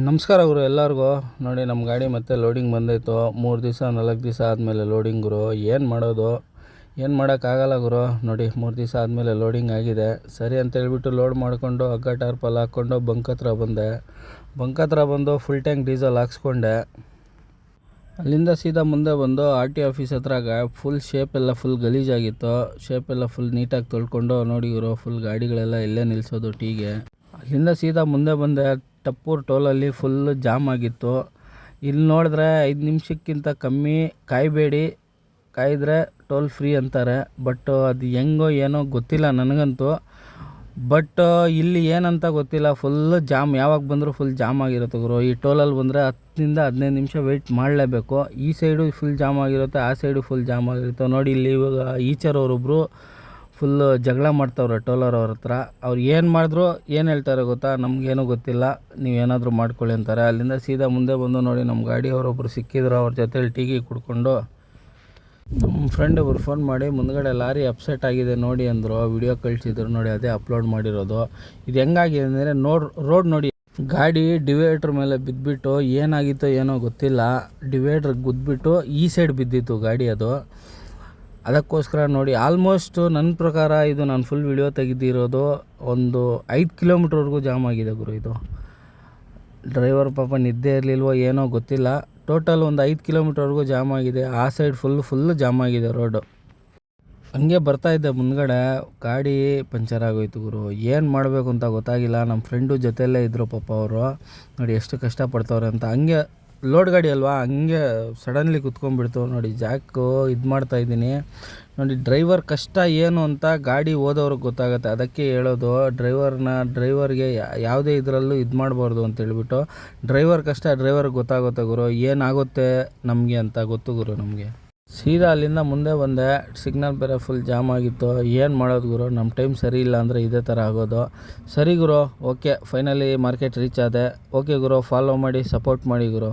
ನಮಸ್ಕಾರ ಗುರು ಎಲ್ಲರಿಗೂ. ನೋಡಿ ನಮ್ಮ ಗಾಡಿ ಮತ್ತೆ ಲೋಡಿಂಗ್ ಬಂದೈತು. 3 ದಿವಸ 4 ದಿವಸ ಆದಮೇಲೆ ಲೋಡಿಂಗ್ ಗುರು. ಏನು ಮಾಡೋದು, ಏನು ಮಾಡೋಕ್ಕಾಗಲ್ಲ ಗುರು. ನೋಡಿ 3 ದಿವಸ ಆದಮೇಲೆ ಲೋಡಿಂಗ್ ಆಗಿದೆ. ಸರಿ ಅಂತೇಳ್ಬಿಟ್ಟು ಲೋಡ್ ಮಾಡಿಕೊಂಡು ಹಗ್ಗ ಟಾರ್ಪಲ್ ಹಾಕ್ಕೊಂಡು ಬಂಕ್ ಹತ್ರ ಬಂದೆ. ಬಂಕ್ ಹತ್ರ ಬಂದು ಫುಲ್ ಟ್ಯಾಂಕ್ ಡೀಸೆಲ್ ಹಾಕ್ಸ್ಕೊಂಡೆ. ಅಲ್ಲಿಂದ ಸೀದಾ ಮುಂದೆ ಬಂದು RT ಆಫೀಸ್ ಹತ್ರ ಫುಲ್ ಶೇಪೆಲ್ಲ ಫುಲ್ ಗಲೀಜಾಗಿತ್ತು. ಶೇಪೆಲ್ಲ ಫುಲ್ ನೀಟಾಗಿ ತೊಳ್ಕೊಂಡು ನೋಡಿ ಗುರು, ಫುಲ್ ಗಾಡಿಗಳೆಲ್ಲ ಇಲ್ಲೇ ನಿಲ್ಲಿಸೋದು ಟೀಗೆ. ಅಲ್ಲಿಂದ ಸೀದಾ ಮುಂದೆ ಬಂದೆ. ಟಪ್ಪೂರ್ ಟೋಲಲ್ಲಿ ಫುಲ್ ಜಾಮ್ ಆಗಿತ್ತು. ಇಲ್ಲಿ ನೋಡಿದ್ರೆ 5 ನಿಮಿಷಕ್ಕಿಂತ ಕಮ್ಮಿ ಕಾಯಬೇಡಿ, ಕಾಯಿದ್ರೆ ಟೋಲ್ ಫ್ರೀ ಅಂತಾರೆ. ಬಟ್ ಅದು ಹೆಂಗೋ ಏನೋ ಗೊತ್ತಿಲ್ಲ ನನಗಂತೂ. ಬಟ್ ಇಲ್ಲಿ ಏನಂತ ಗೊತ್ತಿಲ್ಲ, ಫುಲ್ ಜಾಮ್. ಯಾವಾಗ ಬಂದರೂ ಫುಲ್ ಜಾಮ್ ಆಗಿರುತ್ತೆ ಗುರು. ಈ ಟೋಲಲ್ಲಿ ಬಂದರೆ 10 ರಿಂದ 15 ನಿಮಿಷ ವೆಯ್ಟ್ ಮಾಡಲೇಬೇಕು. ಈ ಸೈಡು ಫುಲ್ ಜಾಮ್ ಆಗಿರುತ್ತೆ, ಆ ಸೈಡು ಫುಲ್ ಜಾಮ್ ಆಗಿರುತ್ತೆ. ನೋಡಿ ಇಲ್ಲಿ ಇವಾಗ ಈಚರವರೊಬ್ಬರು ಫುಲ್ ಜಗಳ ಮಾಡ್ತವ್ರೆ ಟೋಲರ್ ಅವ್ರ ಹತ್ರ. ಅವ್ರು ಏನು ಮಾಡಿದ್ರು ಏನು ಹೇಳ್ತಾರೆ ಗೊತ್ತಾ, ನಮಗೇನೂ ಗೊತ್ತಿಲ್ಲ, ನೀವೇನಾದರೂ ಮಾಡ್ಕೊಳ್ಳಿ ಅಂತಾರೆ. ಅಲ್ಲಿಂದ ಸೀದಾ ಮುಂದೆ ಬಂದು ನೋಡಿ ನಮ್ಮ ಗಾಡಿ ಅವರೊಬ್ಬರು ಸಿಕ್ಕಿದ್ರು. ಅವ್ರ ಜೊತೆಲಿ ಟೀಗಿ ಕುಡ್ಕೊಂಡು ನಮ್ಮ ಫ್ರೆಂಡ್ ಒಬ್ರು ಫೋನ್ ಮಾಡಿ ಮುಂದ್ಗಡೆ ಲಾರಿ ಅಪ್ಸೆಟ್ ಆಗಿದೆ ನೋಡಿ ಅಂದರು. ವಿಡಿಯೋ ಕಳಿಸಿದ್ರು ನೋಡಿ, ಅದೇ ಅಪ್ಲೋಡ್ ಮಾಡಿರೋದು. ಇದು ಹೆಂಗಾಗಿದೆ ಅಂದರೆ ರೋಡ್ ನೋಡಿ, ಗಾಡಿ ಡಿವೈಡ್ರ್ ಮೇಲೆ ಬಿದ್ದುಬಿಟ್ಟು ಏನಾಗಿತ್ತೋ ಏನೋ ಗೊತ್ತಿಲ್ಲ, ಡಿವೈಡ್ರಿಗೆ ಗುದ್ದುಬಿಟ್ಟು ಈ ಸೈಡ್ ಬಿದ್ದಿತ್ತು ಗಾಡಿ. ಅದಕ್ಕೋಸ್ಕರ ನೋಡಿ ಆಲ್ಮೋಸ್ಟ್ ನನ್ನ ಪ್ರಕಾರ ಇದು ನಾನು ಫುಲ್ ವಿಡಿಯೋ ತೆಗೆದಿರೋದು ಒಂದು 5 ಕಿಲೋಮೀಟ್ರ್ವರೆಗೂ ಜಾಮ್ ಆಗಿದೆ ಗುರು. ಇದು ಡ್ರೈವರ್ ಪಾಪ ನಿದ್ದೆ ಇರಲಿಲ್ವೋ ಏನೋ ಗೊತ್ತಿಲ್ಲ. ಟೋಟಲ್ ಒಂದು 5 ಕಿಲೋಮೀಟ್ರ್ವರೆಗೂ ಜಾಮ್ ಆಗಿದೆ. ಆ ಸೈಡ್ ಫುಲ್ ಜಾಮ್ ಆಗಿದೆ ರೋಡು. ಹಂಗೆ ಬರ್ತಾಯಿದ್ದೆ ಮುಂದ್ಗಡೆ, ಗಾಡಿ ಪಂಚರ್ ಆಗೋಯ್ತು ಗುರು. ಏನು ಮಾಡಬೇಕು ಅಂತ ಗೊತ್ತಾಗಿಲ್ಲ. ನಮ್ಮ ಫ್ರೆಂಡು ಜೊತೆಯಲ್ಲೇ ಇದ್ದರು ಪಾಪ ಅವರು. ನೋಡಿ ಎಷ್ಟು ಕಷ್ಟಪಡ್ತವ್ರೆ ಅಂತ. ಹಂಗೆ ಲೋಡ್ ಗಾಡಿ ಅಲ್ವಾ, ಹಂಗೆ ಸಡನ್ಲಿ ಕುತ್ಕೊಂಡ್ಬಿಡ್ತು ನೋಡಿ. ಜಾಕು ಇದು ಮಾಡ್ತಾಯಿದ್ದೀನಿ ನೋಡಿ. ಡ್ರೈವರ್ ಕಷ್ಟ ಏನು ಅಂತ ಗಾಡಿ ಓದೋರಿಗೆ ಗೊತ್ತಾಗುತ್ತೆ. ಅದಕ್ಕೆ ಹೇಳೋದು, ಡ್ರೈವರ್ಗೆ ಯಾವುದೇ ಇದರಲ್ಲೂ ಇದು ಮಾಡಬಾರ್ದು ಅಂತೇಳ್ಬಿಟ್ಟು. ಡ್ರೈವರ್ ಕಷ್ಟ ಡ್ರೈವರ್ಗೆ ಗೊತ್ತಾಗುತ್ತೆ ಗುರು, ಏನಾಗುತ್ತೆ ನಮಗೆ ಅಂತ ಗೊತ್ತು ಗುರು ನಮಗೆ. ಸೀದಾ ಅಲ್ಲಿಂದ ಮುಂದೆ ಬಂದೆ. ಸಿಗ್ನಲ್ ಬೇರೆ ಫುಲ್ ಜಾಮ್ ಆಗಿತ್ತು. ಏನು ಮಾಡೋದು ಗುರು, ನಮ್ಮ ಟೈಮ್ ಸರಿ ಇಲ್ಲ ಅಂದರೆ ಇದೇ ಥರ ಆಗೋದು. ಸರಿ ಗುರು, ಓಕೆ, ಫೈನಲಿ ಮಾರ್ಕೆಟ್ ರೀಚ್ ಆದೆ. ಓಕೆ ಗುರು, ಫಾಲೋ ಮಾಡಿ, ಸಪೋರ್ಟ್ ಮಾಡಿ ಗುರು.